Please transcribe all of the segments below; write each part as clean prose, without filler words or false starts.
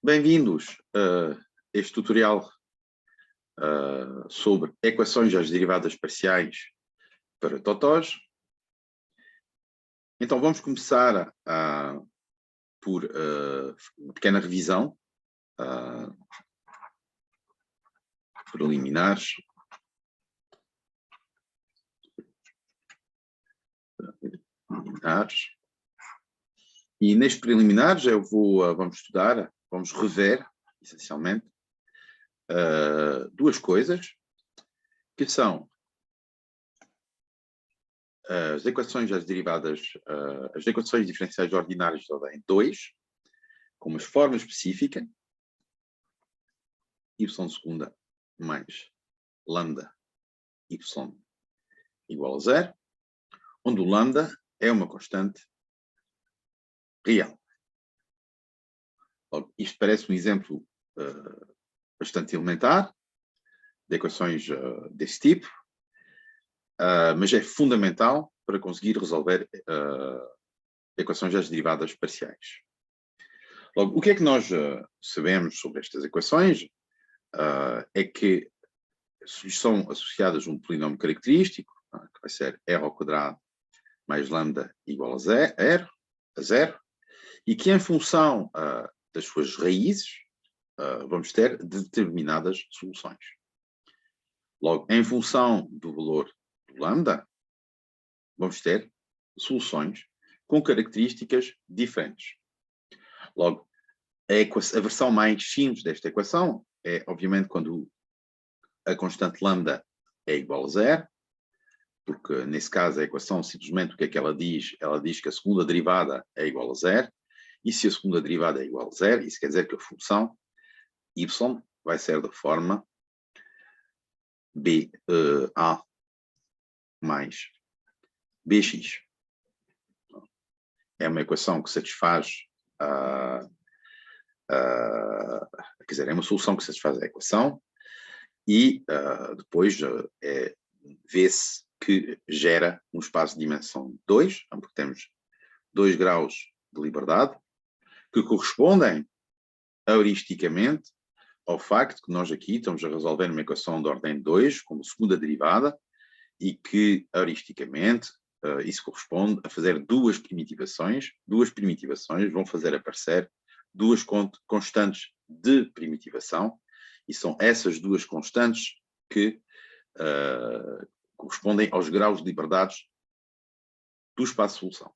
Bem-vindos a este tutorial sobre equações às derivadas parciais para totós. Então vamos começar por uma pequena revisão preliminares. E nestes preliminares vamos rever, essencialmente, duas coisas, que são as equações às derivadas, as equações diferenciais ordinárias de ordem 2, com uma forma específica, y segunda mais lambda y igual a zero, onde o lambda é uma constante real. Isto parece um exemplo bastante elementar de equações desse tipo, mas é fundamental para conseguir resolver equações às derivadas parciais. Logo, o que é que nós sabemos sobre estas equações? É que são associadas a um polinômio característico, que vai ser r ao quadrado mais lambda igual a zero, e que em função das suas raízes vamos ter determinadas soluções. Logo, em função do valor do lambda, vamos ter soluções com características diferentes. Logo, a versão mais simples desta equação é, obviamente, quando a constante lambda é igual a zero, porque, nesse caso, a equação simplesmente o que é que ela diz? Ela diz que a segunda derivada é igual a zero, e se a segunda derivada é igual a zero, isso quer dizer que a função y vai ser da forma a mais bx. É uma equação que satisfaz, quer dizer, é uma solução que satisfaz a equação e depois vê-se que gera um espaço de dimensão 2, porque temos 2 graus de liberdade, que correspondem heuristicamente ao facto que nós aqui estamos a resolver uma equação de ordem 2 como segunda derivada e que, heuristicamente, isso corresponde a fazer duas primitivações. Duas primitivações vão fazer aparecer duas constantes de primitivação e são essas duas constantes que correspondem aos graus de liberdades do espaço de solução.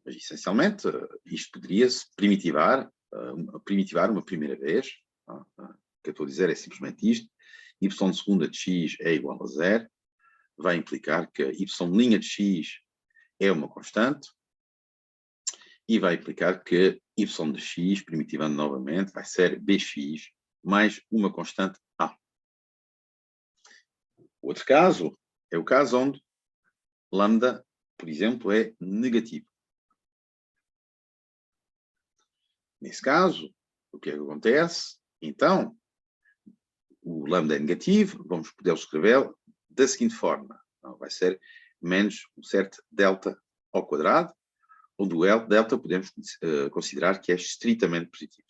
Mas, essencialmente, isto poderia-se primitivar uma primeira vez. O que eu estou a dizer é simplesmente isto. Y segunda de x é igual a zero. Vai implicar que y' de x é uma constante. E vai implicar que y de x, primitivando novamente, vai ser bx mais uma constante a. O outro caso é o caso onde lambda, por exemplo, é negativo. Nesse caso, o que é que acontece? Então, o lambda é negativo, vamos poder escrevê-lo da seguinte forma. Vai ser menos um certo delta ao quadrado, onde o delta podemos considerar que é estritamente positivo.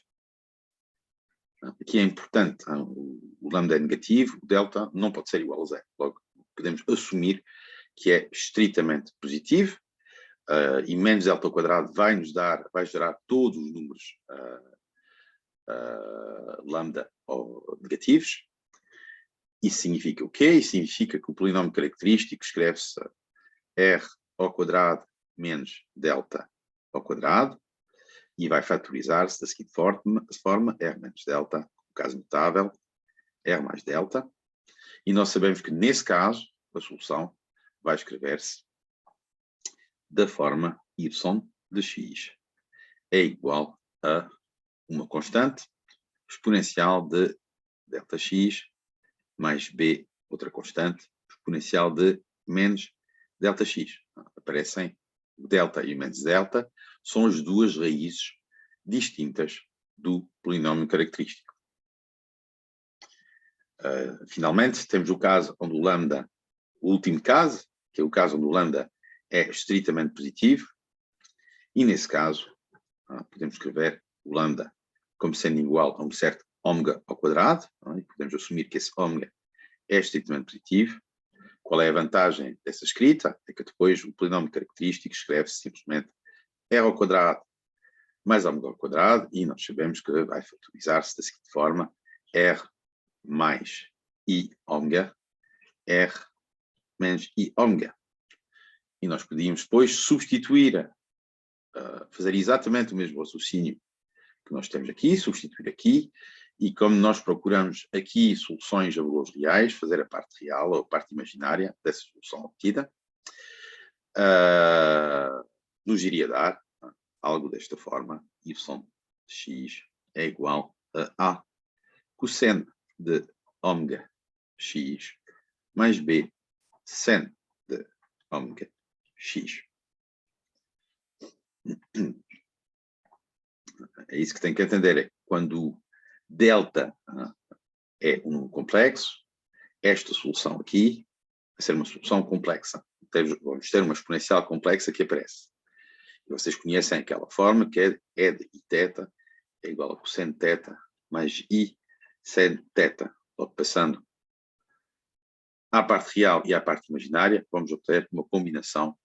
Aqui é importante, o lambda é negativo, o delta não pode ser igual a zero. Logo, podemos assumir que é estritamente positivo, e menos delta ao quadrado vai gerar todos os números lambda negativos. Isso significa o quê? Isso significa que o polinômio característico escreve-se r ao quadrado menos delta ao quadrado e vai fatorizar-se da seguinte forma, r menos delta, no caso mutável, r mais delta. E nós sabemos que, nesse caso, a solução vai escrever-se da forma y de x é igual a uma constante exponencial de delta x mais b, outra constante, exponencial de menos delta x. Aparecem o delta e o menos delta, são as duas raízes distintas do polinômio característico. Finalmente, temos o caso onde o lambda, o último caso, que é o caso onde o lambda é estritamente positivo, e nesse caso, podemos escrever o lambda como sendo igual a um certo ômega ao quadrado, não é? Podemos assumir que esse ômega é estritamente positivo. Qual é a vantagem dessa escrita? É que depois o polinômio característico escreve-se simplesmente R ao quadrado mais ômega ao quadrado, e nós sabemos que vai factorizar-se da seguinte forma: R mais I ômega, R menos I ômega. E nós podíamos depois substituir, fazer exatamente o mesmo raciocínio que nós temos aqui, substituir aqui, e como nós procuramos aqui soluções a valores reais, fazer a parte real ou a parte imaginária dessa solução obtida, nos iria dar algo desta forma: y de x é igual a cosseno de ômega x mais b seno de ômega x. É isso que tem que entender. É quando delta é um número complexo, esta solução aqui vai ser uma solução complexa. Vamos ter uma exponencial complexa que aparece. E vocês conhecem aquela forma que é E de iθ é igual a cosseno de θ mais I seno de θ. Passando à parte real e à parte imaginária, vamos obter uma combinação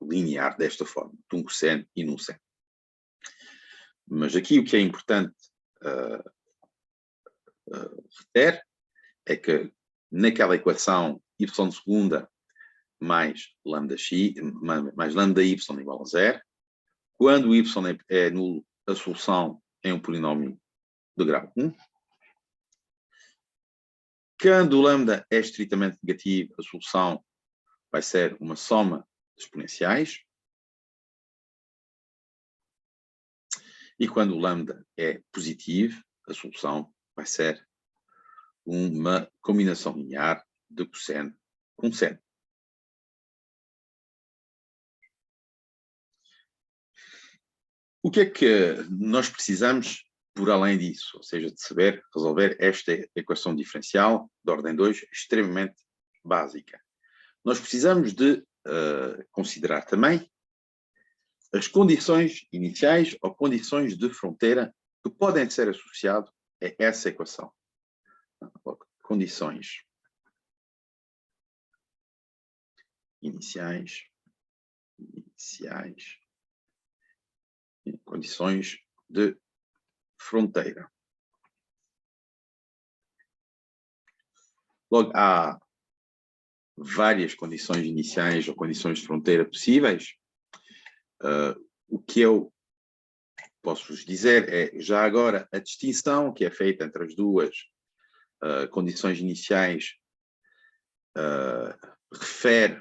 linear desta forma, de um cosseno e num seno. Mas aqui o que é importante reter é que naquela equação y de segunda mais lambda x, mais lambda y igual a zero, quando o y é nulo, a solução é um polinómio de grau 1. Quando o lambda é estritamente negativo, a solução vai ser uma soma de exponenciais. E quando o lambda é positivo, a solução vai ser uma combinação linear de cosseno com seno. O que é que nós precisamos por além disso? Ou seja, de saber resolver esta equação diferencial de ordem 2, extremamente básica. Nós precisamos de considerar também as condições iniciais ou condições de fronteira que podem ser associadas a essa equação. Condições iniciais, condições de fronteira. Logo, há várias condições iniciais ou condições de fronteira possíveis. O que eu posso vos dizer é, já agora, a distinção que é feita entre as duas condições iniciais refere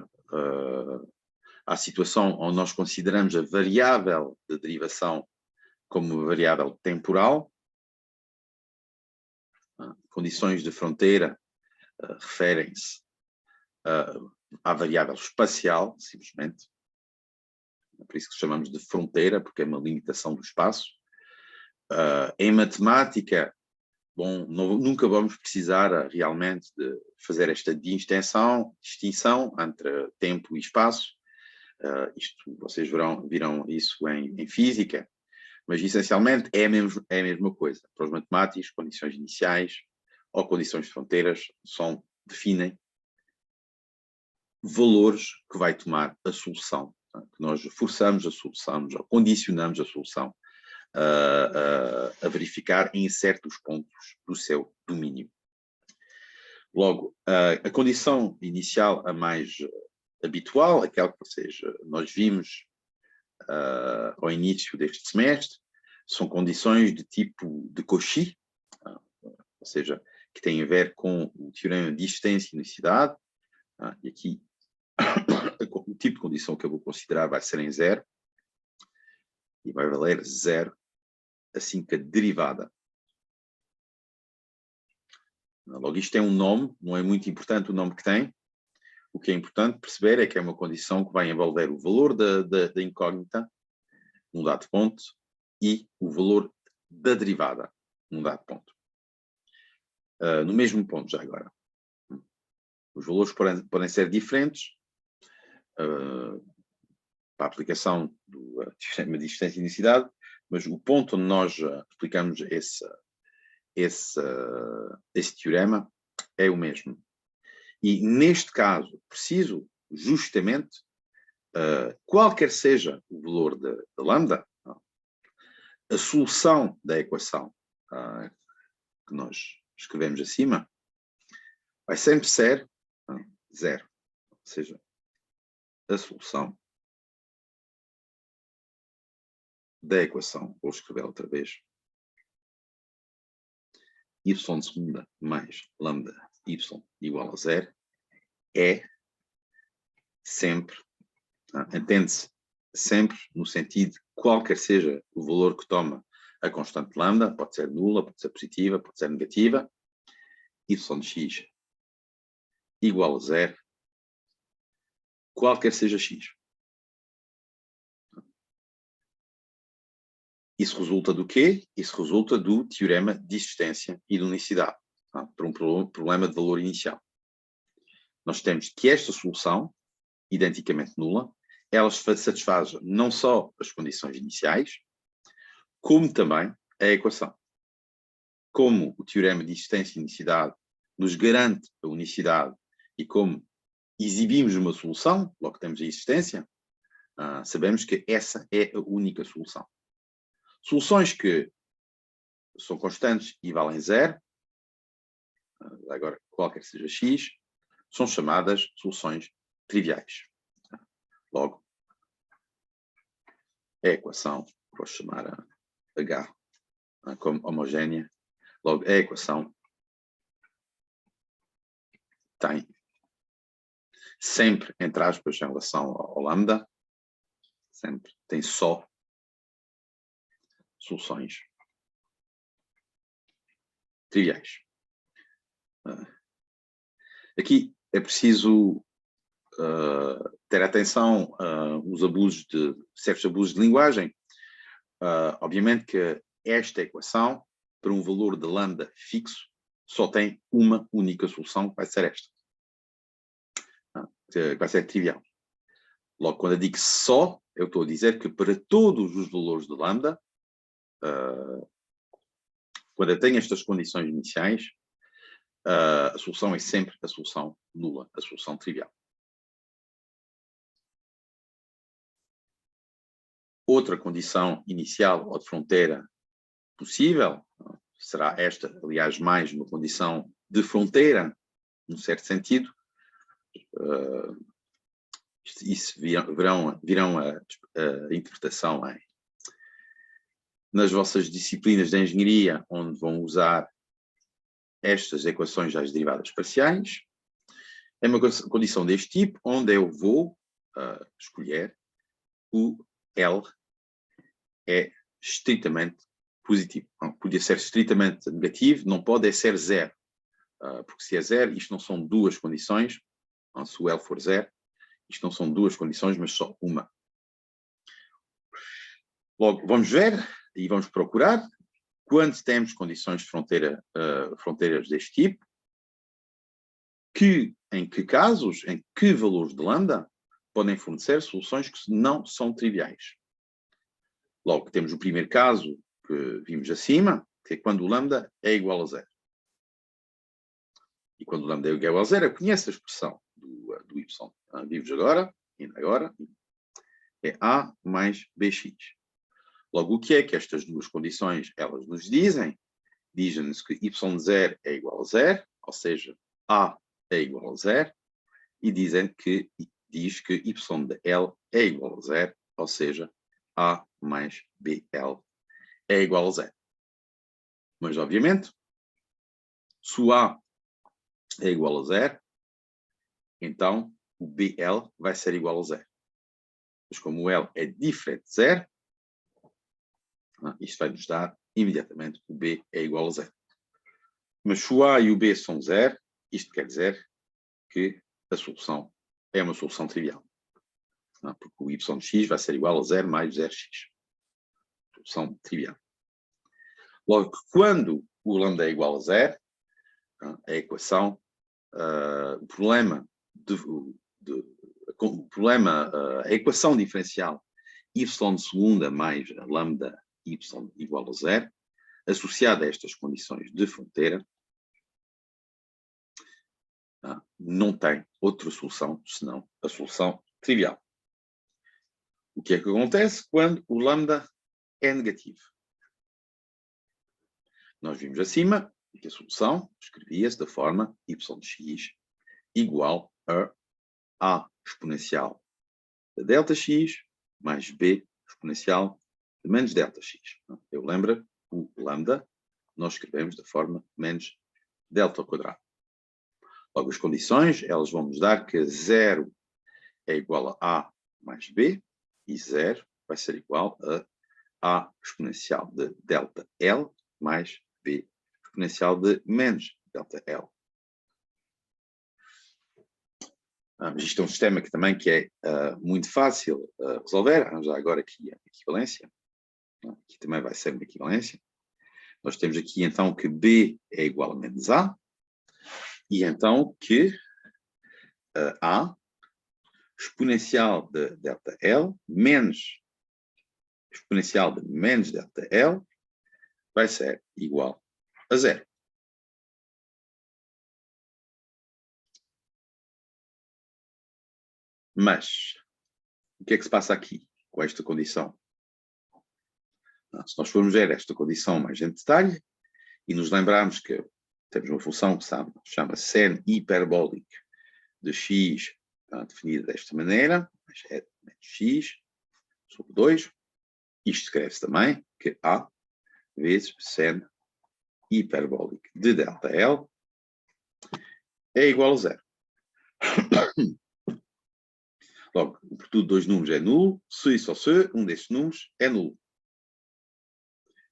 à situação onde nós consideramos a variável de derivação como uma variável temporal. Condições de fronteira referem-se à variável espacial, simplesmente. É por isso que chamamos de fronteira, porque é uma limitação do espaço. Em matemática, bom, nunca vamos precisar realmente de fazer esta distinção entre tempo e espaço. Isto, vocês viram isso em física, mas essencialmente é a mesma coisa. Para os matemáticos, condições iniciais ou condições de fronteiras definem valores que vai tomar a solução. Que nós forçamos a solução, ou condicionamos a solução a verificar em certos pontos do seu domínio. Logo, a condição inicial a mais habitual, aquela que nós vimos ao início deste semestre, são condições de tipo de Cauchy, ou seja, que têm a ver com o teorema de existência e unicidade, e aqui o tipo de condição que eu vou considerar vai ser em zero, e vai valer zero assim que a derivada. Logo, isto tem um nome, não é muito importante o nome que tem. O que é importante perceber é que é uma condição que vai envolver o valor da incógnita num dado ponto e o valor da derivada num dado ponto. No mesmo ponto, já agora. Os valores podem ser diferentes para a aplicação do sistema de existência e unicidade, mas o ponto onde nós aplicamos esse teorema é o mesmo. E neste caso, preciso justamente, qualquer seja o valor de lambda, a solução da equação que nós escrevemos acima vai sempre ser zero. Ou seja, a solução da equação, vou escrever outra vez, y de segunda mais lambda y igual a zero, é sempre, entende-se, sempre no sentido de qualquer seja o valor que toma a constante lambda, pode ser nula, pode ser positiva, pode ser negativa, y de x igual a zero, qualquer seja x. Isso resulta do quê? Isso resulta do teorema de existência e de unicidade, por um problema de valor inicial. Nós temos que esta solução, identicamente nula, ela satisfaz não só as condições iniciais, como também a equação. Como o teorema de existência e unicidade nos garante a unicidade e como exibimos uma solução, logo que temos a existência, sabemos que essa é a única solução. Soluções que são constantes e valem zero, agora qualquer que seja x, são chamadas soluções triviais. Logo, a equação, vou chamar a H como homogénea, logo a equação tem sempre, entre aspas, em relação ao lambda, sempre tem só soluções triviais. Aqui é preciso ter atenção aos abusos certos abusos de linguagem. Obviamente que esta equação, para um valor de lambda fixo, só tem uma única solução, que vai ser esta. Que vai ser trivial. Logo, quando eu digo só, eu estou a dizer que para todos os valores de lambda, quando eu tenho estas condições iniciais, a solução é sempre a solução nula, a solução trivial. Outra condição inicial ou de fronteira possível será esta, aliás, mais uma condição de fronteira, num certo sentido. Isso virão a interpretação nas vossas disciplinas de engenharia, onde vão usar estas equações às derivadas parciais. É uma condição deste tipo, onde eu vou escolher o L é estritamente positivo. Não, podia ser estritamente negativo, não pode ser zero. Porque se é zero, isto não são duas condições. Não, se o L for zero, isto não são duas condições, mas só uma. Logo, vamos ver e vamos procurar quando temos condições de fronteiras deste tipo, em que casos, em que valores de lambda podem fornecer soluções que não são triviais. Logo, temos o primeiro caso que vimos acima, que é quando o lambda é igual a zero. E quando o lambda é igual a zero, eu conheço a expressão do y. Vimos agora, ainda agora, é a mais bx. Logo, o que é que estas duas condições elas nos dizem? Dizem-nos que y de zero é igual a zero, ou seja, a é igual a zero, e diz que y de L é igual a zero, ou seja, a mais bl é igual a zero. Mas, obviamente, se o a é igual a zero, então o bl vai ser igual a zero. Mas como o L é diferente de zero, isto vai nos dar imediatamente o B é igual a zero. Mas se o A e o B são zero, isto quer dizer que a solução é uma solução trivial. Porque o y de x vai ser igual a 0 mais 0x. Solução trivial. Logo, quando o lambda é igual a 0, a equação, o problema, a equação diferencial y de segunda mais lambda y igual a zero, associada a estas condições de fronteira, não tem outra solução senão a solução trivial. O que é que acontece quando o lambda é negativo? Nós vimos acima que a solução escrevia-se da forma y de x igual a exponencial de delta x mais b exponencial de menos delta x. Eu lembro o lambda nós escrevemos da forma menos delta ao quadrado. Logo, as condições, elas vão nos dar que 0 é igual a A mais B, e 0 vai ser igual a A exponencial de delta L mais B exponencial de menos delta L. Mas isto é um sistema que também é muito fácil resolver. Já agora aqui a equivalência. Aqui também vai ser uma equivalência. Nós temos aqui então que B é igual a menos A. E então que A exponencial de delta L menos exponencial de menos delta L vai ser igual a zero. Mas o que é que se passa aqui com esta condição? Se nós formos ver esta condição mais em detalhe e nos lembrarmos que temos uma função que se chama sen hiperbólico de x definida desta maneira, é menos x sobre 2. Isto escreve-se também que A vezes sen hiperbólico de delta L é igual a zero. Logo, o produto de dois números é nulo, se e só se um destes números é nulo.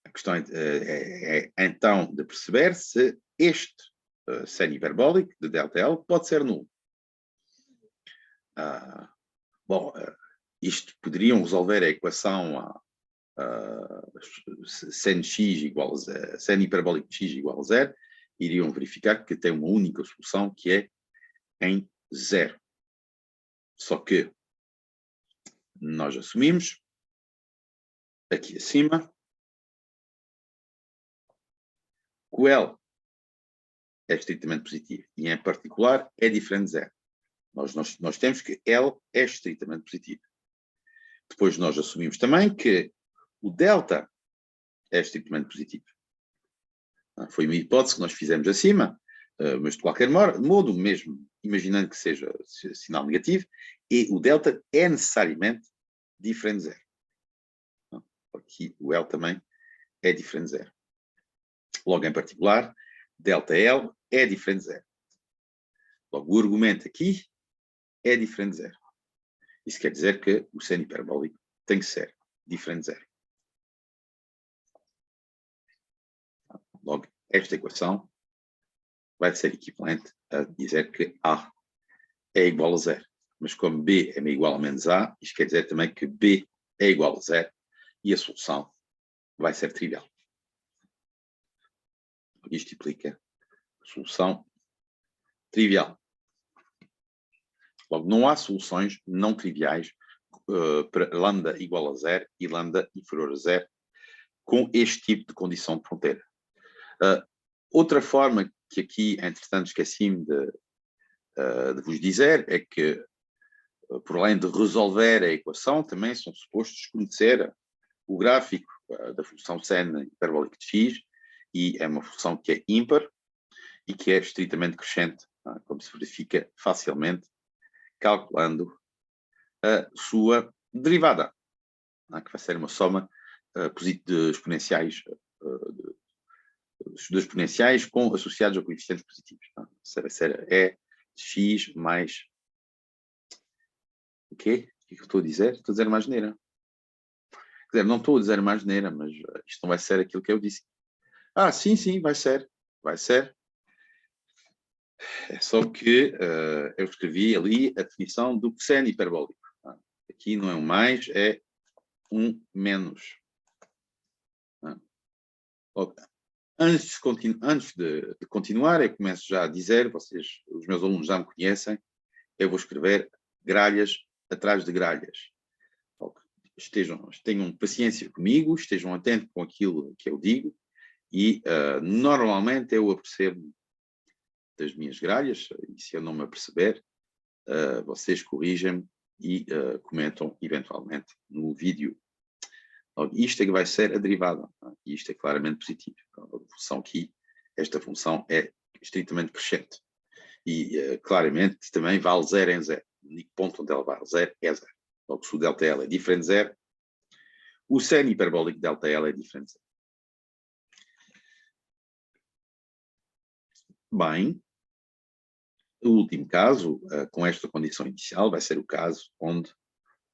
A questão é então de perceber se este sen hiperbólico de delta L pode ser nulo. Isto poderiam resolver a equação sen x igual a sen hiperbólico de x igual a zero, iriam verificar que tem uma única solução que é em zero. Só que nós assumimos aqui acima que o L é estritamente positivo e em particular é diferente de zero. Nós temos que L é estritamente positivo. Depois nós assumimos também que o delta é estritamente positivo. Foi uma hipótese que nós fizemos acima, mas de qualquer modo, mesmo imaginando que seja sinal negativo, e o delta é necessariamente diferente de zero. Aqui o L também é diferente de zero. Logo, em particular, delta L é diferente de zero. Logo, o argumento aqui é diferente de zero. Isso quer dizer que o seno hiperbólico tem que ser diferente de zero. Logo, esta equação vai ser equivalente a dizer que A é igual a zero. Mas como B é igual a menos A, isto quer dizer também que B é igual a zero e a solução vai ser trivial. Isto implica solução trivial. Logo, não há soluções não triviais para lambda igual a zero e lambda inferior a zero com este tipo de condição de fronteira. Outra forma que aqui, entretanto, esqueci-me de vos dizer é que, por além de resolver a equação, também são supostos conhecer o gráfico da função sen hiperbólica de x, e é uma função que é ímpar e que é estritamente crescente, como se verifica facilmente calculando a sua derivada, que vai ser uma soma de exponenciais associados a coeficientes positivos. Vai ser E de x mais... O quê? O que eu estou a dizer? Estou a dizer uma asneira. Quer dizer, não estou a dizer uma asneira, mas isto não vai ser aquilo que eu disse. Sim, vai ser. Vai ser. É só que eu escrevi ali a definição do seno hiperbólico. Aqui não é um mais, é um menos. Antes de continuar, eu começo já a dizer, os meus alunos já me conhecem, eu vou escrever gralhas atrás de gralhas. tenham paciência comigo, estejam atentos com aquilo que eu digo e normalmente eu apercebo das minhas gralhas e se eu não me aperceber, vocês corrigem-me e comentam eventualmente no vídeo. Isto é que vai ser a derivada. Isto é claramente positivo. A função aqui, esta função é estritamente crescente. E claramente também vale 0 em 0. O único ponto onde ela vale 0 é 0. Logo, se o ΔL é diferente de 0, o seno hiperbólico de ΔL é diferente de 0. Bem, o último caso, com esta condição inicial, vai ser o caso onde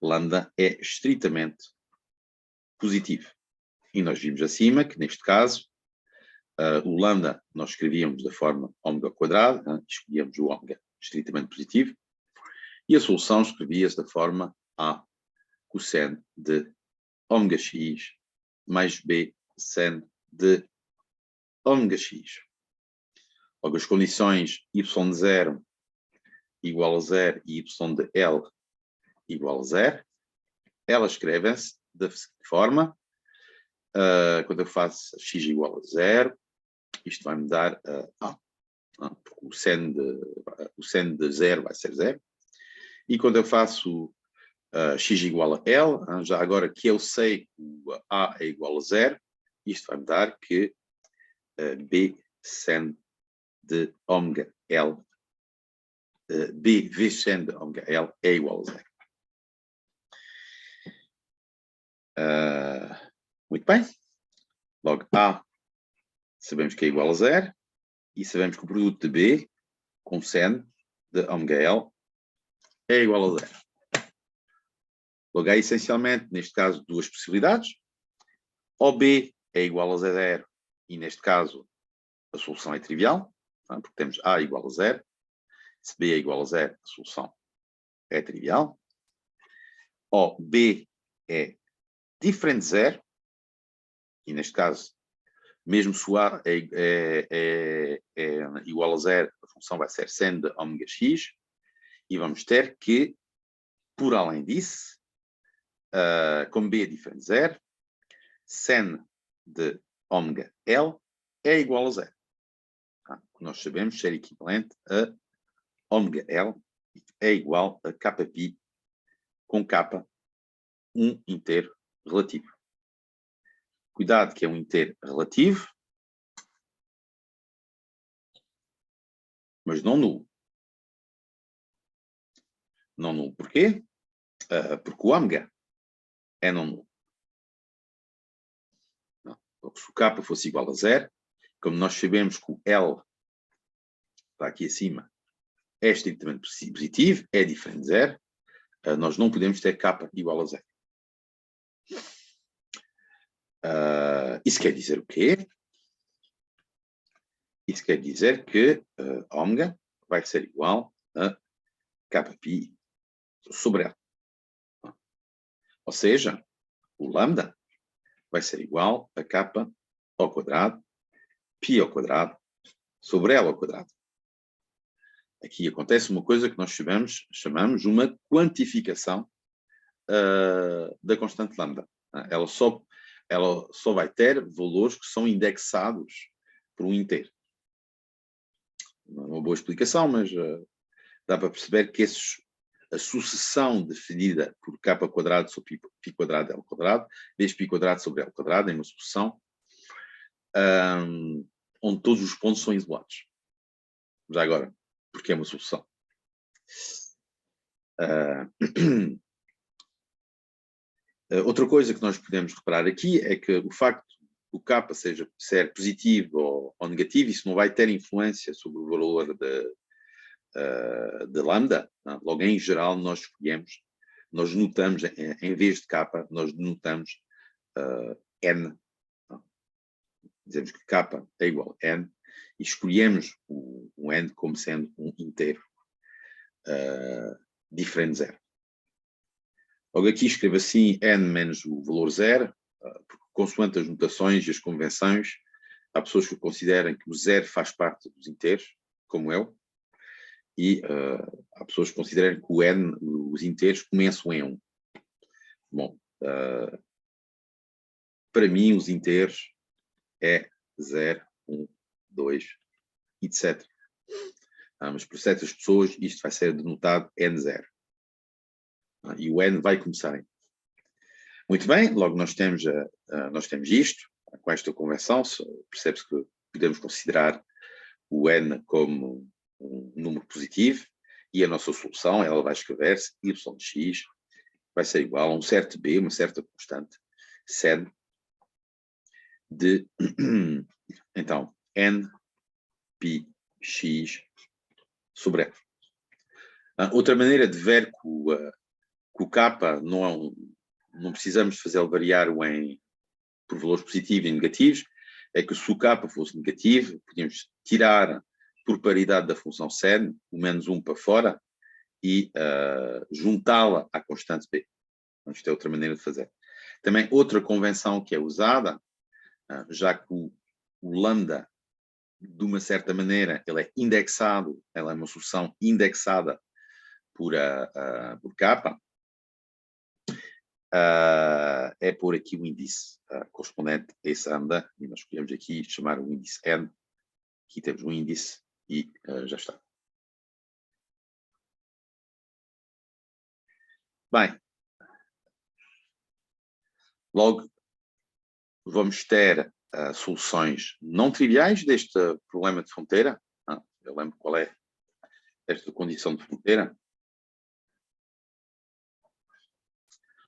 lambda é estritamente positivo. E nós vimos acima que, neste caso, o lambda nós escrevíamos da forma ômega ao quadrado, escolhíamos o ômega estritamente positivo, e a solução escrevia-se da forma A cosseno de ômega x mais B seno de ômega x. Logo, as condições y de 0 igual a 0 e y de L igual a 0, elas escrevem-se da forma, quando eu faço x igual a 0, isto vai me dar A. O seno de 0 vai ser 0. E quando eu faço x igual a L, já agora que eu sei que o A é igual a 0, isto vai me dar que B seno de ômega L, B vezes seno de ômega L é igual a 0. Muito bem. Logo, A sabemos que é igual a 0 e sabemos que o produto de B com seno de ômega L é igual a 0. Logo, há essencialmente, neste caso, duas possibilidades. Ou B é igual a 0 e, neste caso, a solução é trivial, porque temos A igual a 0. Se B é igual a 0, a solução é trivial. Ou B é diferente de 0, e neste caso, mesmo se o A é igual a 0, a função vai ser seno de ômega x, e vamos ter que, por além disso, como B é diferente de 0, seno de ômega L é igual a 0. Nós sabemos ser equivalente a ômega L é igual a kπ com k, um inteiro relativo. Cuidado que é um inteiro relativo, mas não nulo. Não nulo porquê? Porque o ômega é não nulo. Se o k fosse igual a 0, como nós sabemos que o L está aqui acima, é estritamente positivo, é diferente de 0, nós não podemos ter k igual a 0. Isso quer dizer o quê? Isso quer dizer que ômega vai ser igual a kπ sobre L. Ou seja, o lambda vai ser igual a k ao quadrado, π ao quadrado, sobre L ao quadrado. Aqui acontece uma coisa que nós chamamos uma quantificação da constante lambda. Ela só vai ter valores que são indexados por um inteiro. Não é uma boa explicação, mas dá para perceber que a sucessão definida por k quadrado sobre π quadrado L quadrado, vezes π quadrado sobre L quadrado, é uma sucessão onde todos os pontos são isolados. Já agora, porque é uma sucessão. Outra coisa que nós podemos reparar aqui é que o facto do k ser positivo ou negativo, isso não vai ter influência sobre o valor de lambda. Não? Logo, em geral, nós notamos, em vez de k, nós denotamos n. Não? Dizemos que k é igual a n e escolhemos o n como sendo um inteiro diferente de 0. Logo aqui escrevo assim n menos o valor 0, porque consoante as notações e as convenções, há pessoas que consideram que o 0 faz parte dos inteiros, como eu, e há pessoas que consideram que os inteiros começam em 1. Bom, para mim, os inteiros é 0, 1, 2, etc. Mas por certas pessoas isto vai ser denotado N0. E o N vai começar em. Muito bem, logo nós temos isto, com esta convenção, percebe-se que podemos considerar o N como um número positivo, e a nossa solução, ela vai escrever-se y de x vai ser igual a um certo b, uma certa constante, sen de, então, n pi x sobre f. Outra maneira de ver que o k não precisamos fazê-lo variar por valores positivos e negativos, é que se o k fosse negativo, podíamos tirar por paridade da função sen, o menos 1 para fora, e juntá-la à constante b. Então, isto é outra maneira de fazer. Também outra convenção que é usada, já que o lambda, de uma certa maneira, ele é indexado, ela é uma solução indexada por k, é por aqui o índice correspondente a esse lambda, e nós escolhemos aqui chamar o índice n. Aqui temos um índice e já está. Bem, logo vamos ter soluções não triviais deste problema de fronteira. Eu lembro qual é esta condição de fronteira.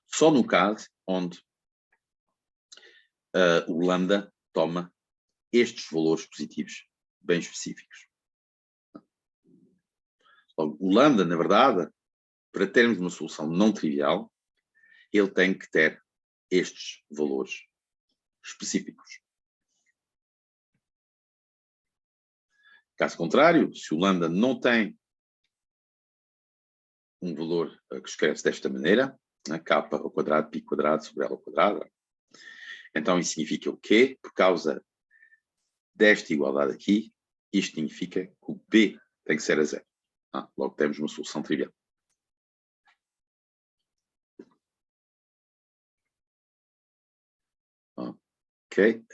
Só no caso onde o lambda toma estes valores positivos bem específicos. Logo, o lambda, na verdade, para termos uma solução não trivial, ele tem que ter estes valores específicos. Caso contrário, se o lambda não tem um valor que escreve-se desta maneira, k ao quadrado, π quadrado sobre L ao quadrado, então isso significa o quê? Por causa desta igualdade aqui, isto significa que o b tem que ser a 0. Logo temos uma solução trivial. Ok.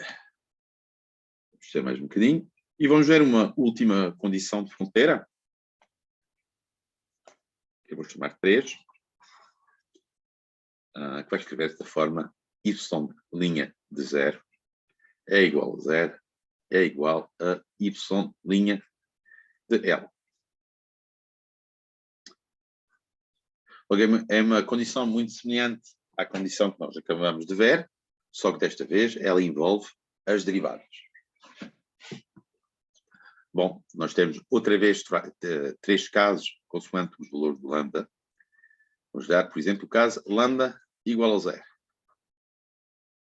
Vamos ter mais um bocadinho. E vamos ver uma última condição de fronteira. Eu vou chamar 3. Que vai escrever desta forma: y' de 0 é igual a 0 é igual a y' de L. É uma condição muito semelhante à condição que nós acabamos de ver, só que desta vez ela envolve as derivadas. Bom, nós temos outra vez 3 casos consoante os valores do lambda. Vamos dar, por exemplo, o caso lambda igual a 0.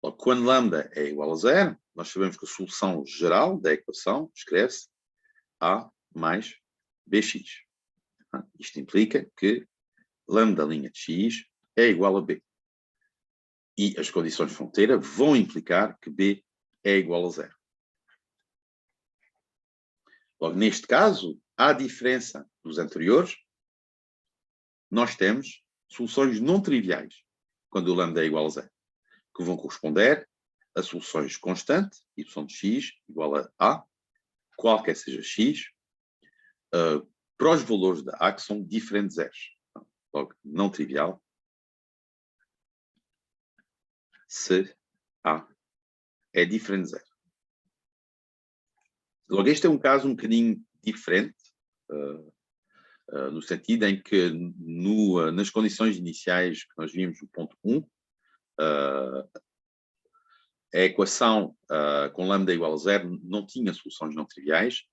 Logo, quando lambda é igual a 0, nós sabemos que a solução geral da equação escreve-se A mais Bx. Isto implica que lambda' de x é igual a B. E as condições de fronteira vão implicar que B é igual a 0. Logo, neste caso, à diferença dos anteriores, nós temos soluções não triviais quando o lambda é igual a 0, que vão corresponder a soluções constantes, y de x igual a, qualquer seja x, para os valores de a que são diferentes zeros. Logo, não trivial, se a é diferente de 0. Logo, este é um caso um bocadinho diferente, no sentido em que nas condições iniciais que nós vimos no ponto 1, a equação com lambda igual a 0 não tinha soluções não triviais.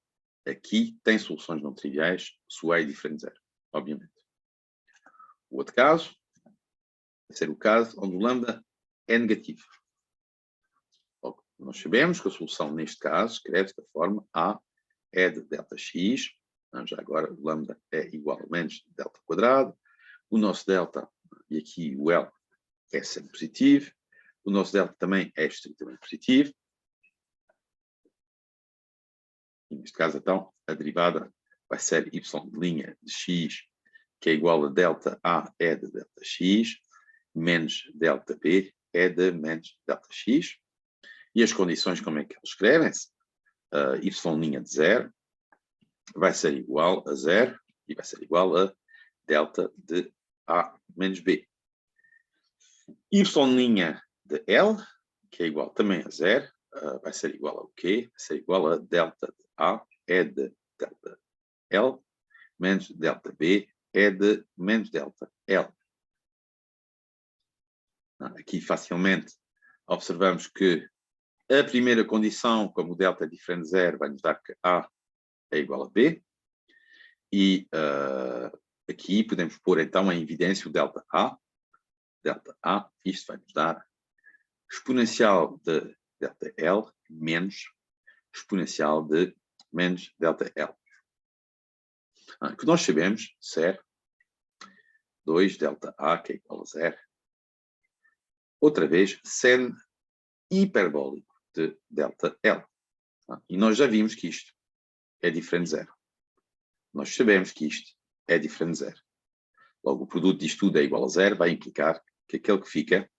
Aqui tem soluções não triviais se o a é diferente de 0, obviamente. O outro caso vai ser o caso onde o lambda é negativo. Logo, nós sabemos que a solução neste caso escreve-se da forma A é de delta x. Já agora o lambda é igual a menos delta quadrado. O nosso delta, e aqui o L, é sempre positivo. O nosso delta também é estritamente positivo. E neste caso, então, a derivada vai ser y' de x, que é igual a delta A é de delta x. menos delta B é de menos delta X. E as condições, como é que elas escrevem-se? Y' de 0 vai ser igual a 0 e vai ser igual a delta de A menos B. Y' de L, que é igual também a 0, vai ser igual a o quê? Vai ser igual a delta de A é de delta L menos delta B é de menos delta L. Aqui facilmente observamos que a primeira condição, como o delta é diferente de 0, vai nos dar que A é igual a B. E aqui podemos pôr então em evidência o delta A. Delta A, isto vai nos dar exponencial de delta L menos exponencial de menos delta L. Que nós sabemos ser 2 delta A, que é igual a 0. Outra vez, seno hiperbólico de delta L. E nós já vimos que isto é diferente de 0. Nós sabemos que isto é diferente de 0. Logo, o produto disto tudo é igual a 0, vai implicar que aquele que fica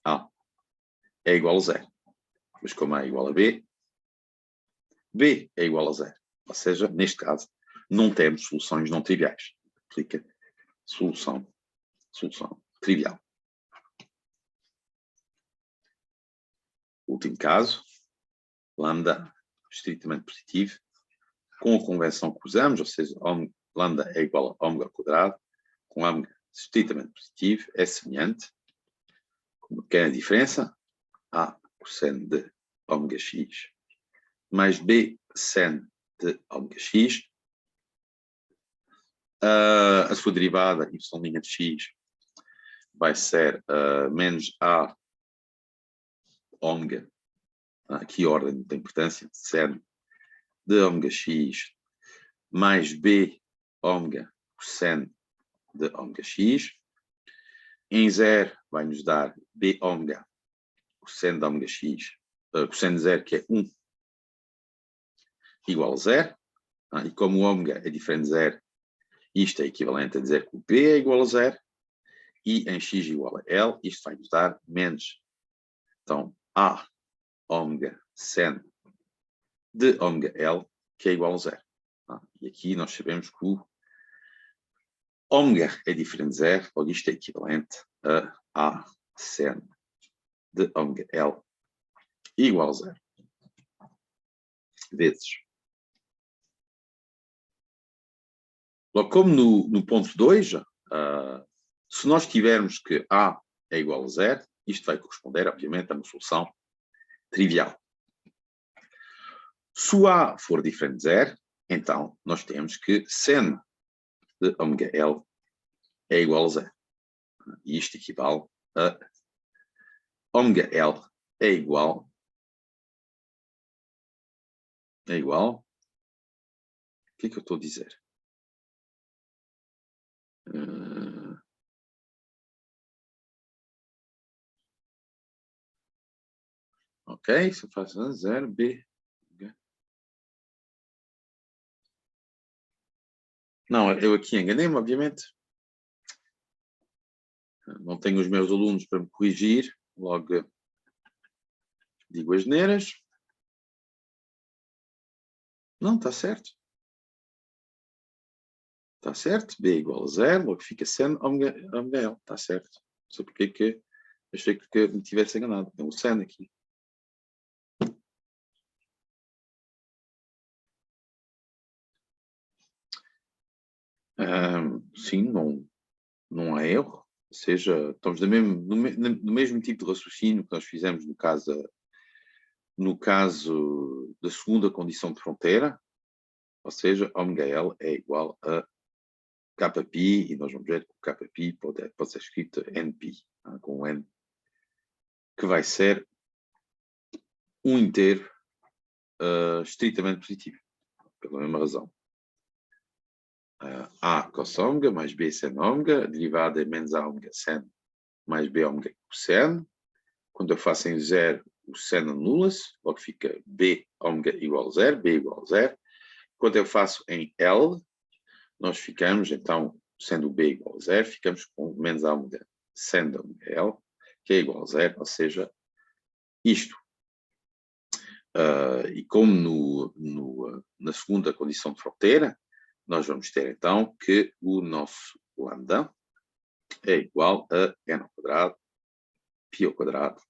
A é igual a 0. Mas como A é igual a B, B é igual a 0. Ou seja, neste caso, não temos soluções não triviais. Aplica solução trivial. Último caso, lambda estritamente positivo, com a convenção que usamos, ou seja, lambda é igual a ômega ao quadrado, com ômega estritamente positivo, é semelhante, com uma pequena diferença, A cosseno de ômega x mais B seno de ômega x, a sua derivada, y' de x, vai ser menos A ômega, aqui a ordem não tem importância, seno de ômega x mais B ômega cosseno de ômega x. Em 0 vai nos dar B ômega cosseno de ômega x, cosseno de 0, que é 1, igual a 0. E como o ômega é diferente de 0, isto é equivalente a dizer que o B é igual a 0. E em x igual a L, isto vai nos dar menos. Então, A ômega seno de ômega L, que é igual a 0. E aqui nós sabemos que o ômega é diferente de 0, logo isto é equivalente a A seno de ômega L igual a 0. Vezes. Logo, como no ponto 2, se nós tivermos que A é igual a 0, isto vai corresponder, obviamente, a uma solução trivial. Se o A for diferente de 0, então nós temos que seno de ômega L é igual a 0. E isto equivale a ômega L é igual. O que é que eu estou a dizer? Ok, se eu faço 0, B. Não, eu aqui enganei-me, obviamente. Não tenho os meus alunos para me corrigir. Logo digo as neiras. Não, está certo. Está certo. B igual a 0, logo fica seno ômega L. Está certo. Não sei porque que achei que me tivesse enganado. Tem o seno aqui. Sim, não há erro. Ou seja, estamos no mesmo tipo de raciocínio que nós fizemos no caso da segunda condição de fronteira, ou seja, ômega L é igual a kπ, e nós vamos ver que o kπ pode ser escrito nπ, com n, que vai ser um inteiro estritamente positivo, pela mesma razão. A cos ômega mais B seno ômega, a derivada é menos A ômega seno mais B ômega cosseno. Quando eu faço em 0, o seno anula-se, logo fica B ômega igual a 0, B igual a 0. Quando eu faço em L, nós ficamos, então, sendo o B igual a 0, ficamos com menos A ômega sendo L, que é igual a 0, ou seja, isto. E como na segunda condição de fronteira, nós vamos ter então que o nosso lambda é igual a n ao quadrado, π ao quadrado,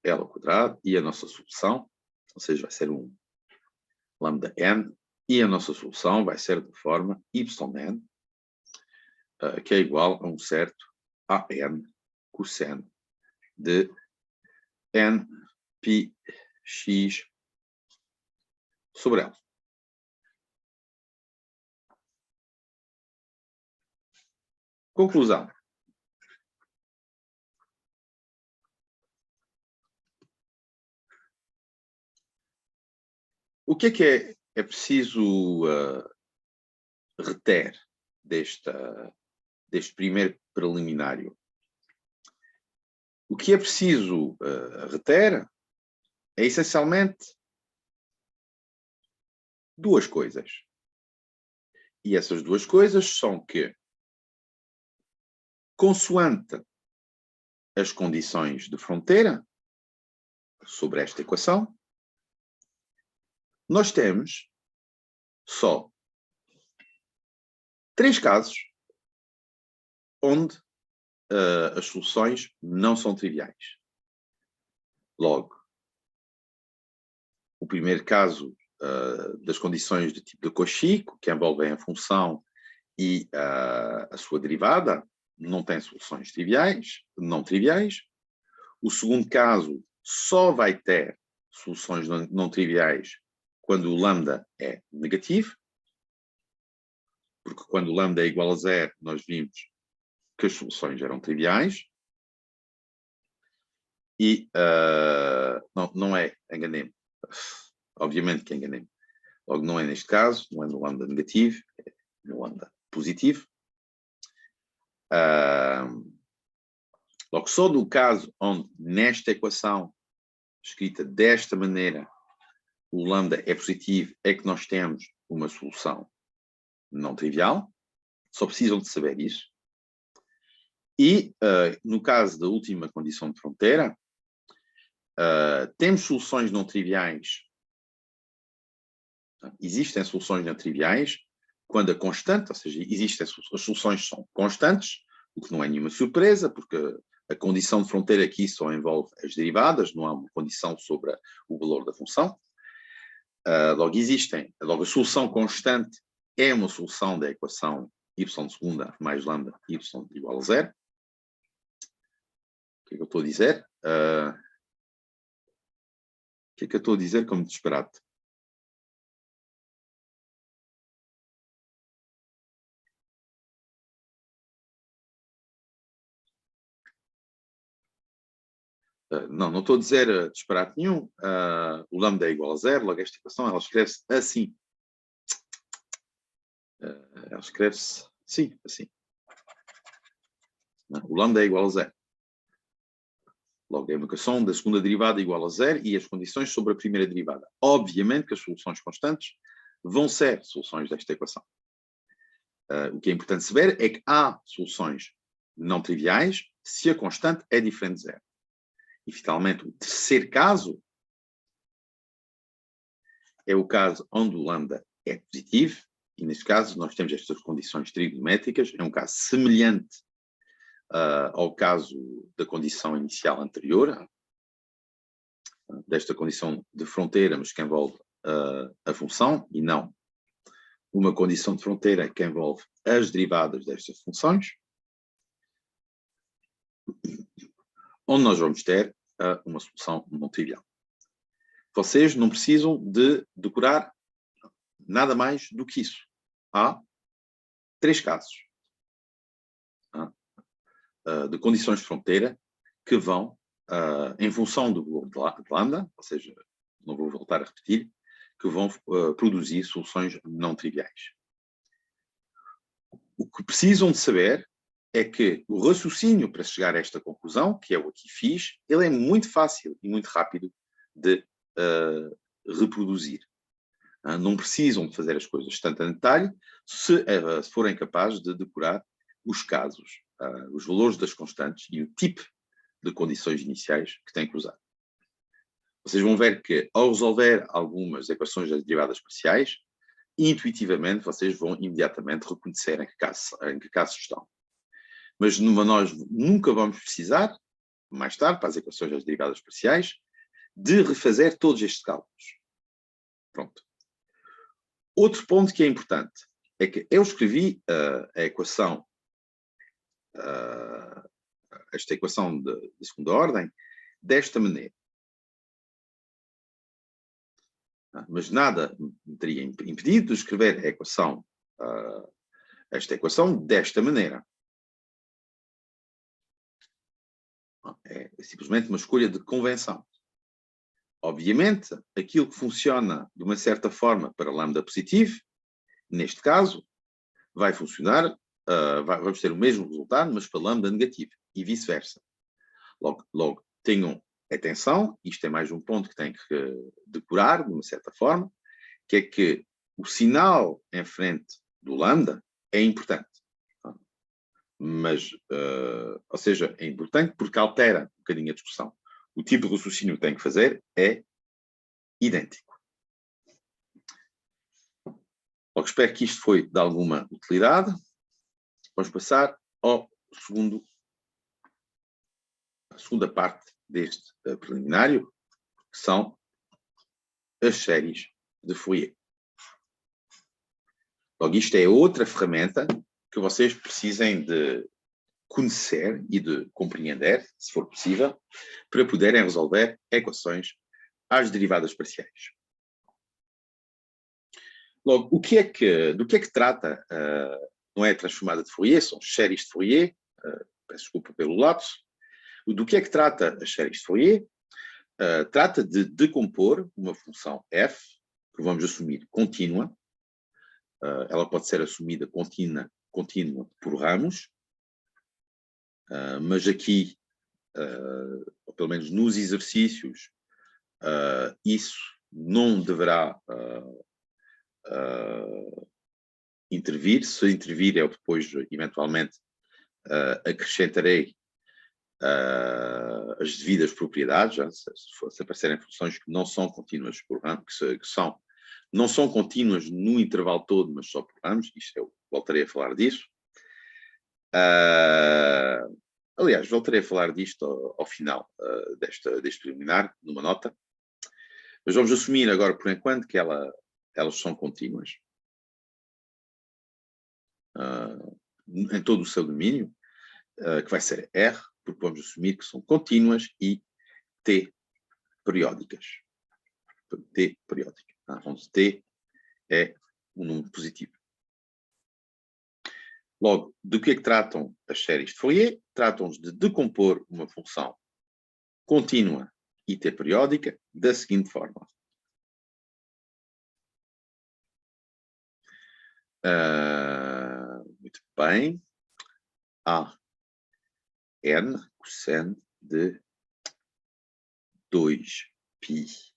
L ao quadrado, e a nossa solução, ou seja, vai ser um lambda n, e a nossa solução vai ser de forma yn, que é igual a um certo an cosseno de n π x sobre L. Conclusão. O que é preciso reter deste primeiro preliminário? O que é preciso reter é essencialmente duas coisas. E essas duas coisas são que, consoante as condições de fronteira sobre esta equação, nós temos só 3 casos onde as soluções não são triviais. Logo, o primeiro caso das condições de tipo de Cauchy, que envolvem a função e a sua derivada, não tem soluções triviais, não triviais. O segundo caso só vai ter soluções não triviais quando o lambda é negativo, porque quando o lambda é igual a 0, nós vimos que as soluções eram triviais. E não é, enganei-me. Obviamente que enganei-me. Logo, não é neste caso, não é no lambda negativo, é no lambda positivo. Logo, só no caso onde nesta equação, escrita desta maneira, o lambda é positivo, é que nós temos uma solução não trivial. Só precisam de saber isso. E, no caso da última condição de fronteira, temos soluções não triviais. Existem soluções não triviais quando a constante, ou seja, as soluções são constantes, o que não é nenhuma surpresa, porque a condição de fronteira aqui só envolve as derivadas, não há uma condição sobre o valor da função. Logo a solução constante é uma solução da equação y segunda mais lambda y igual a 0. O que é que eu estou a dizer? O que é que eu estou a dizer como disparate? Não estou a dizer disparate nenhum. O lambda é igual a 0, logo esta equação ela escreve-se assim. Ela escreve-se assim. O lambda é igual a 0. Logo, a equação da segunda derivada é igual a 0 e as condições sobre a primeira derivada. Obviamente que as soluções constantes vão ser soluções desta equação. O que é importante saber é que há soluções não triviais se a constante é diferente de 0. E, finalmente, o terceiro caso é o caso onde o lambda é positivo, e, neste caso, nós temos estas condições trigonométricas. É um caso semelhante ao caso da condição inicial anterior, desta condição de fronteira, mas que envolve a função, e não uma condição de fronteira que envolve as derivadas destas funções, onde nós vamos ter uma solução não trivial. Vocês não precisam de decorar nada mais do que isso. Há 3 casos de condições de fronteira que vão, em função do valor de lambda, ou seja, não vou voltar a repetir, que vão produzir soluções não triviais. O que precisam de saber é que o raciocínio para chegar a esta conclusão, que é o que fiz, ele é muito fácil e muito rápido de reproduzir. Não precisam de fazer as coisas tanto em detalhe se forem capazes de decorar os casos. os valores das constantes e o tipo de condições iniciais que têm que usar. Vocês vão ver que, ao resolver algumas equações das derivadas parciais, intuitivamente vocês vão imediatamente reconhecer em que caso estão. Mas nós nunca vamos precisar, mais tarde, para as equações das derivadas parciais, de refazer todos estes cálculos. Pronto. Outro ponto que é importante é que eu escrevi a equação, esta equação de segunda ordem, desta maneira. Mas nada me teria impedido de escrever a equação, esta equação desta maneira. É simplesmente uma escolha de convenção. Obviamente, aquilo que funciona de uma certa forma para lambda positivo, neste caso, vai funcionar, vamos ter o mesmo resultado, mas para lambda negativo, e vice-versa. Logo, tenham atenção, isto é mais um ponto que têm que decorar, de uma certa forma, que é que o sinal em frente do lambda é importante. Mas, ou seja, é importante porque altera um bocadinho a discussão. O tipo de raciocínio que tem que fazer é idêntico. Logo, espero que isto foi de alguma utilidade. Vamos passar à segunda parte deste preliminário, que são as séries de Fourier. Logo, isto é outra ferramenta que vocês precisem de conhecer e de compreender, se for possível, para poderem resolver equações às derivadas parciais. Logo, do que é que trata, não é a transformada de Fourier, são as séries de Fourier, peço desculpa pelo lapso. Do que é que trata as séries de Fourier? Trata de decompor uma função f, que vamos assumir contínua, ela pode ser assumida contínua por ramos, mas aqui, ou pelo menos nos exercícios, isso não deverá intervir. Se intervir, eu depois, eventualmente, acrescentarei as devidas propriedades, se aparecerem funções que não são contínuas por ramo, não são contínuas no intervalo todo, mas só por ramos, isto eu voltarei a falar disso. Aliás, voltarei a falar disto ao final deste preliminar, numa nota. Mas vamos assumir agora, por enquanto, que elas são contínuas. Em todo o seu domínio, que vai ser R, porque vamos assumir que são contínuas e T periódicas. T periódica, onde T é um número positivo. Logo, do que é que tratam as séries de Fourier? Tratam-se de decompor uma função contínua e T periódica da seguinte forma. Muito bem. A n cosseno de 2π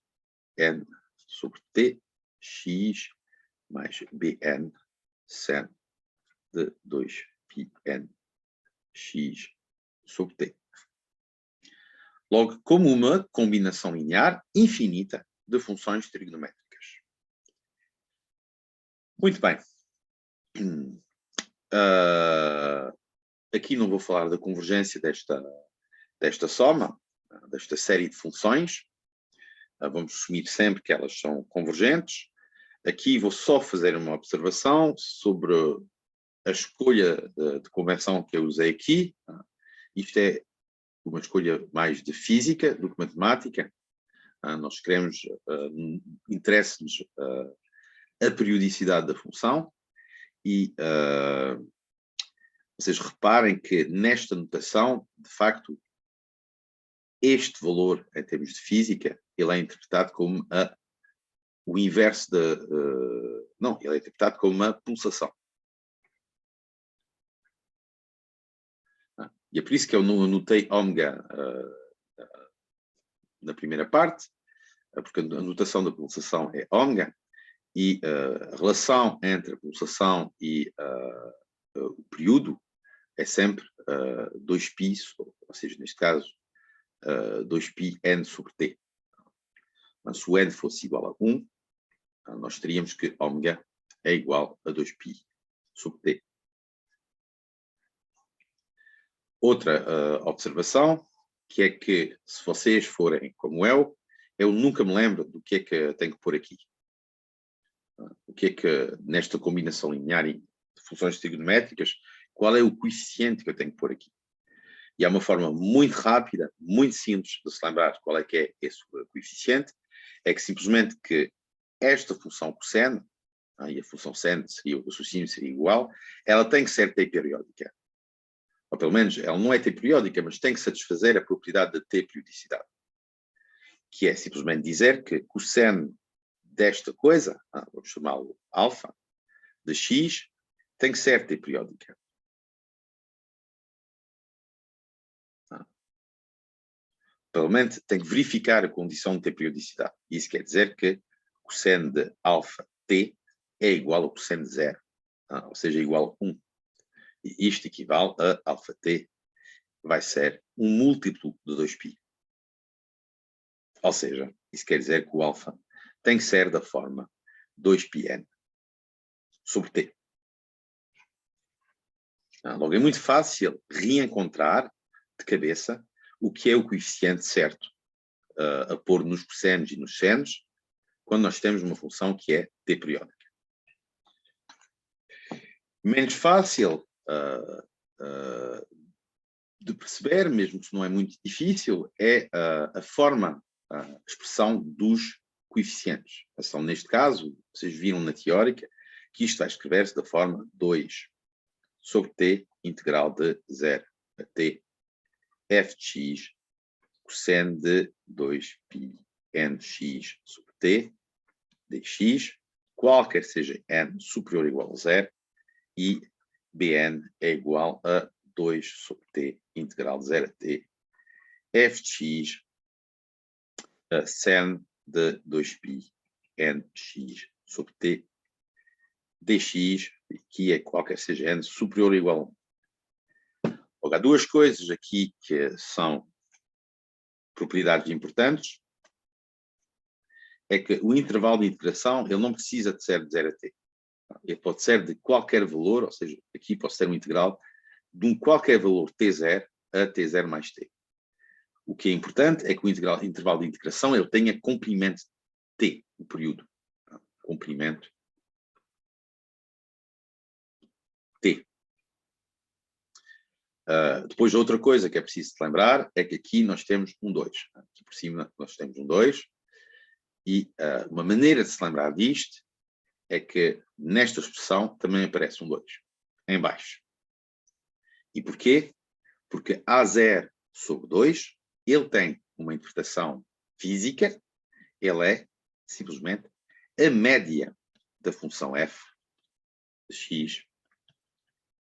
n sobre t x mais bn sen de 2πn x sobre t. Logo, como uma combinação linear infinita de funções trigonométricas. Muito bem. Aqui não vou falar da convergência desta soma, desta série de funções. Vamos assumir sempre que elas são convergentes. Aqui vou só fazer uma observação sobre a escolha de convenção que eu usei aqui. Isto é uma escolha mais de física do que matemática. Nós queremos, interessa-nos a periodicidade da função e vocês reparem que nesta notação, de facto, este valor, em termos de física, ele é interpretado como o inverso da... não, ele é interpretado como uma pulsação. E é por isso que eu não anotei ômega na primeira parte, porque a notação da pulsação é ômega, e a relação entre a pulsação e o período é sempre 2π, ou seja, neste caso, 2π n sobre t. Mas se o n fosse igual a 1, nós teríamos que ômega é igual a 2π sobre t. Outra observação, que é que se vocês forem como eu nunca me lembro do que é que tenho que pôr aqui. O que é que, nesta combinação linear de funções trigonométricas, qual é o coeficiente que eu tenho que pôr aqui? E há uma forma muito rápida, muito simples de se lembrar qual é que é esse coeficiente, é que simplesmente que esta função cosseno, e a função seno seria, o raciocínio seria igual, ela tem que ser t periódica. Ou pelo menos, ela não é t periódica, mas tem que satisfazer a propriedade da t periodicidade. Que é simplesmente dizer que cosseno desta coisa, vamos chamá-lo alfa, de x, tem que ser t periódica. Pelo menos tem que verificar a condição de t periodicidade. Isso quer dizer que cosseno de alfa t é igual ao cosseno de 0, ou seja, igual a 1. E isto equivale a alfa t vai ser um múltiplo de 2π. Ou seja, isso quer dizer que o alfa tem que ser da forma 2πn sobre t. Logo, é muito fácil reencontrar de cabeça o que é o coeficiente certo a pôr nos cossenos e nos senos quando nós temos uma função que é t periódica. Menos fácil de perceber, mesmo que não é muito difícil, é a forma, a expressão dos coeficientes. Então, neste caso, vocês viram na teórica que isto vai escrever-se da forma 2 sobre t integral de 0 a t f de x cosseno de 2π nx sobre t dx, qualquer seja n superior ou igual a 0, e bn é igual a 2 sobre t integral de 0 a t f de x sen de 2π nx sobre t dx, que é qualquer seja n superior ou igual a 1. Logo, há duas coisas aqui que são propriedades importantes. É que o intervalo de integração ele não precisa de ser de 0 a t. Ele pode ser de qualquer valor, ou seja, aqui pode ser um integral de qualquer valor t0 a t0 mais t. O que é importante é que o intervalo de integração ele tenha comprimento t, o período. Comprimento t. Depois, outra coisa que é preciso lembrar é que aqui nós temos um 2. Aqui por cima nós temos um 2. E uma maneira de se lembrar disto é que nesta expressão também aparece um 2, em baixo. E porquê? Porque A0 sobre 2, ele tem uma interpretação física, ele é simplesmente a média da função f de x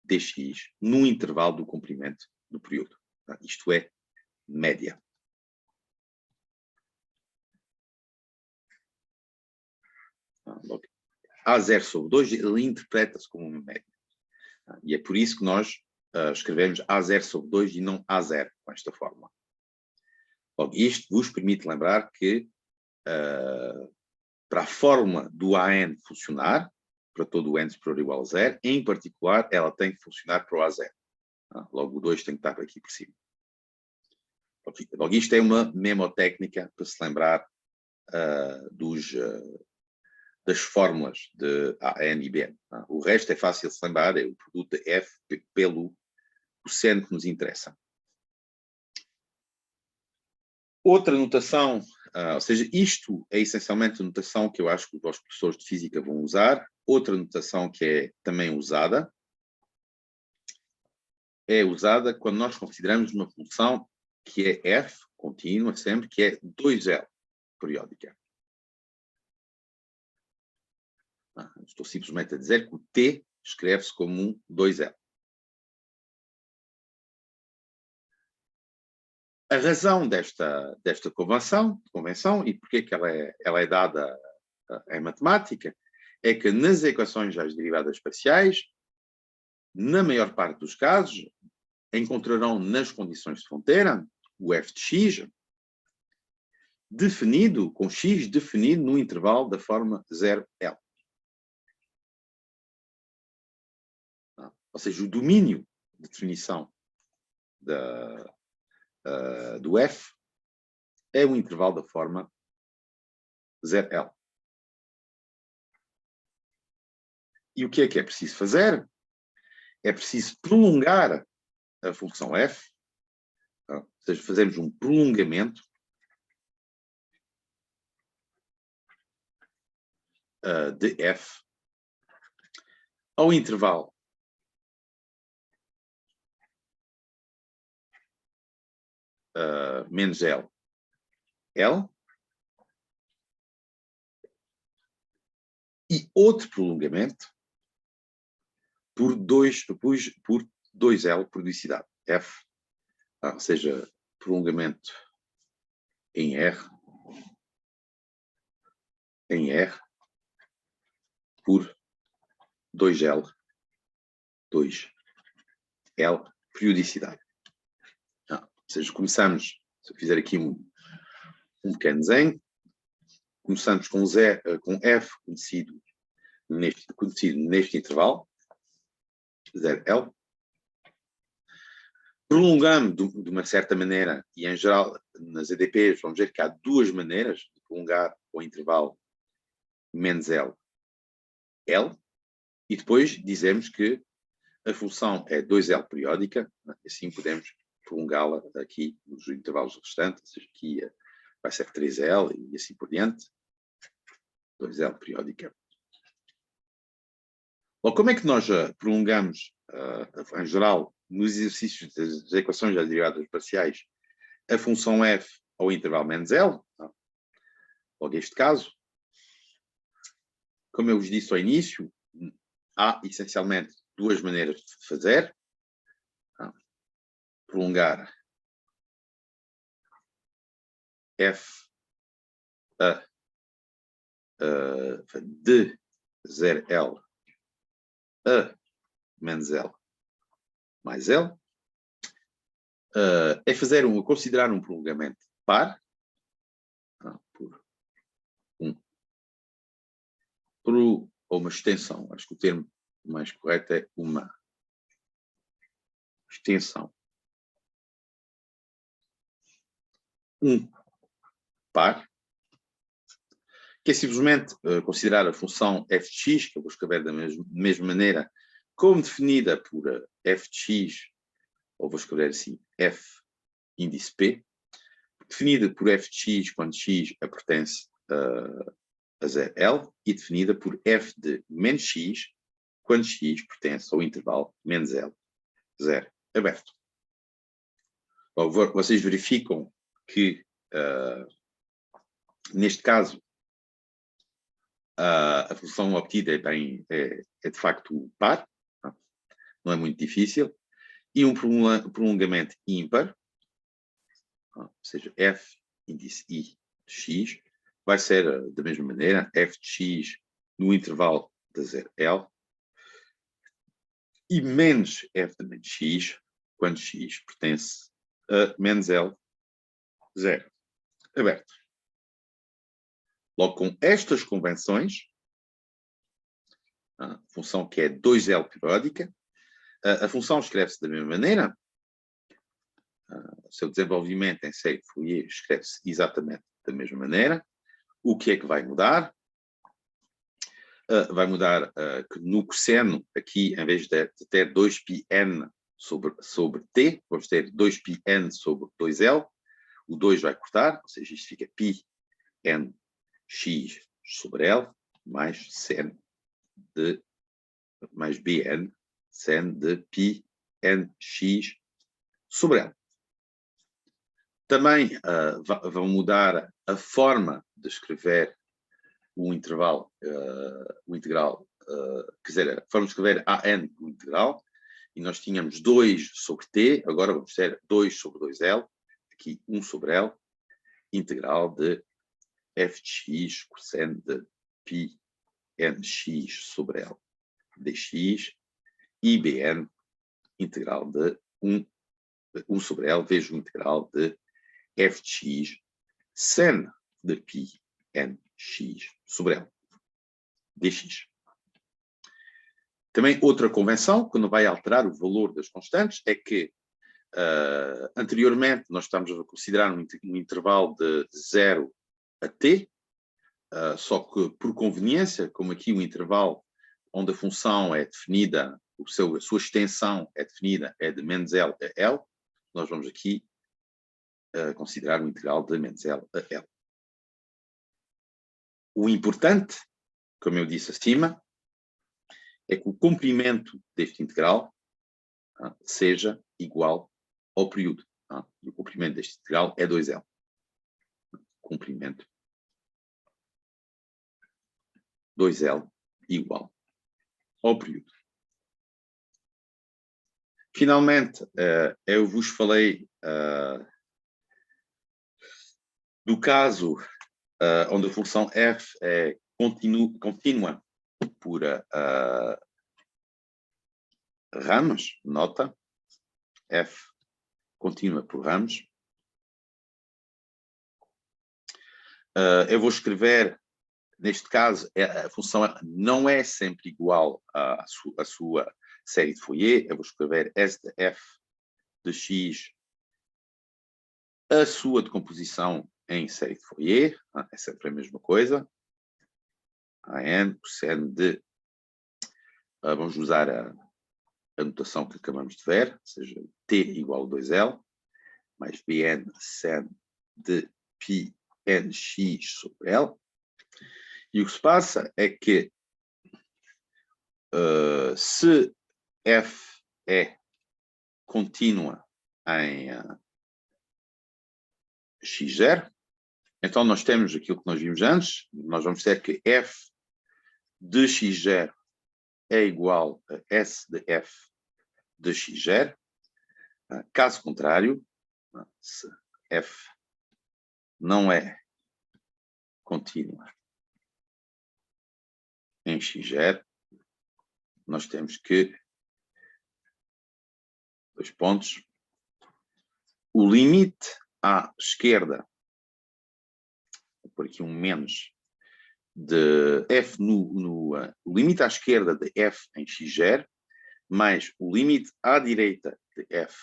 dx no intervalo do comprimento do período. Isto é, média. A0 sobre 2, ele interpreta-se como uma média. E é por isso que nós escrevemos A0 sobre 2 e não A0, com esta forma. Logo, isto vos permite lembrar que para a fórmula do AN funcionar, para todo o n superior ou igual a 0, em particular, ela tem que funcionar para o A0. Logo, o 2 tem que estar aqui por cima. Logo, isto é uma memotécnica para se lembrar das fórmulas de AN e BN. O resto é fácil de se lembrar, é o produto de F pelo cosseno que nos interessa. Outra notação, ou seja, isto é essencialmente a notação que eu acho que os vossos professores de física vão usar. Outra notação que é também usada, quando nós consideramos uma função que é f, contínua sempre, que é 2L, periódica. Estou simplesmente a dizer que o t escreve-se como um 2L. A razão desta convenção e porque que ela é dada em matemática, é que nas equações das derivadas parciais, na maior parte dos casos, encontrarão nas condições de fronteira o f de x definido, com x definido no intervalo da forma 0L. Ou seja, o domínio de definição do f é o intervalo da forma 0L. E o que é preciso fazer? É preciso prolongar a função f, ou seja, fazemos um prolongamento de f ao intervalo menos L, e outro prolongamento por 2L periodicidade, F, ou seja, prolongamento em R por 2L periodicidade. Ou seja, começamos, se eu fizer aqui um pequeno desenho, começamos com F conhecido neste intervalo, 0L, prolongamos de uma certa maneira, e em geral nas EDPs vamos ver que há duas maneiras de prolongar o intervalo menos L, e depois dizemos que a função é 2L periódica, assim podemos prolongá-la aqui nos intervalos restantes, ou seja, aqui vai ser 3L e assim por diante, 2L periódica. Bom, como é que nós prolongamos, em geral, nos exercícios das equações das derivadas parciais, a função f ao intervalo menos L? Logo, neste caso, como eu vos disse ao início, há essencialmente duas maneiras de fazer. Prolongar f de 0L a menos L mais L, é considerar um prolongamento par ou uma extensão. Acho que o termo mais correto é uma extensão. Um par, que é simplesmente considerar a função f de x, que eu vou escrever da mesma maneira, como definida por f de x, ou vou escrever assim, f índice p, definida por f de x quando x pertence a 0L, e definida por f de menos x quando x pertence ao intervalo menos L, 0, aberto. Bom, vocês verificam que, neste caso, a função obtida é de facto par, não é muito difícil, e um prolongamento ímpar, ou seja, f índice I de x, vai ser da mesma maneira, f de x no intervalo de 0L, e menos f de menos x, quando x pertence a menos L, 0, aberto. Logo, com estas convenções, a função que é 2L periódica, a função escreve-se da mesma maneira, o seu desenvolvimento em série de Fourier escreve-se exatamente da mesma maneira. O que é que vai mudar? Vai mudar que no cosseno, aqui, em vez de ter 2πn sobre t, vamos ter 2πn sobre 2L, o 2 vai cortar, ou seja, isto fica πn x sobre L, mais bn, sen de πn x sobre L. Também vão mudar a forma de escrever o intervalo, o integral, quer dizer, a forma de escrever an o integral, e nós tínhamos 2 sobre t, agora vamos ter 2 sobre 2L, aqui 1 sobre L, integral de f de x cosseno de πnx sobre L dx, e bn, integral de 1 1 sobre L vezes o integral de f de x sen de π n x sobre L dx. Também outra convenção, que não vai alterar o valor das constantes, é que anteriormente nós estamos a considerar um intervalo de 0 a t, só que por conveniência, como aqui o intervalo onde a função é definida, a sua extensão é definida é de menos L a L, nós vamos aqui considerar um integral de menos L a L. O importante, como eu disse acima, é que o comprimento deste integral seja igual ao período. E o comprimento deste integral é 2L. Comprimento 2L igual ao período. Finalmente, eu vos falei do caso onde a função f é contínua por ramos, nota, f contínua por ramos. Eu vou escrever, neste caso, a função não é sempre igual à sua série de Fourier. Eu vou escrever S de f de x, a sua decomposição em série de Fourier, é sempre a mesma coisa. An cosseno de, vamos usar a notação que acabamos de ver, ou seja, t igual a 2L, mais bn sen de π nx sobre L. E o que se passa é que se f é contínua em x0, então nós temos aquilo que nós vimos antes, nós vamos ter que f de x0 é igual a S de f de x0. Caso contrário, se f não é contínua em x0, nós temos que, dois pontos, o limite à esquerda, vou pôr aqui um menos, de f o limite à esquerda de f em x0, mais o limite à direita de f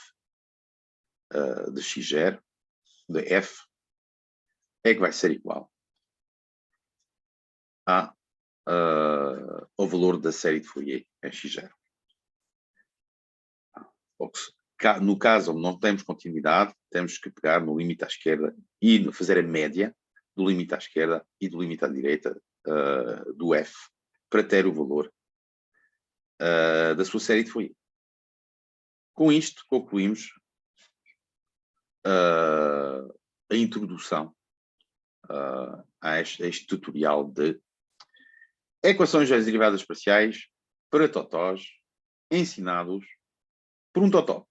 de x0, de f, é que vai ser igual ao valor da série de Fourier em x0. No caso onde não temos continuidade, temos que pegar no limite à esquerda e fazer a média do limite à esquerda e do limite à direita do f, para ter o valor da sua série de Fourier. Com isto, concluímos a introdução a este tutorial de equações das derivadas parciais para totós ensinados por um totó.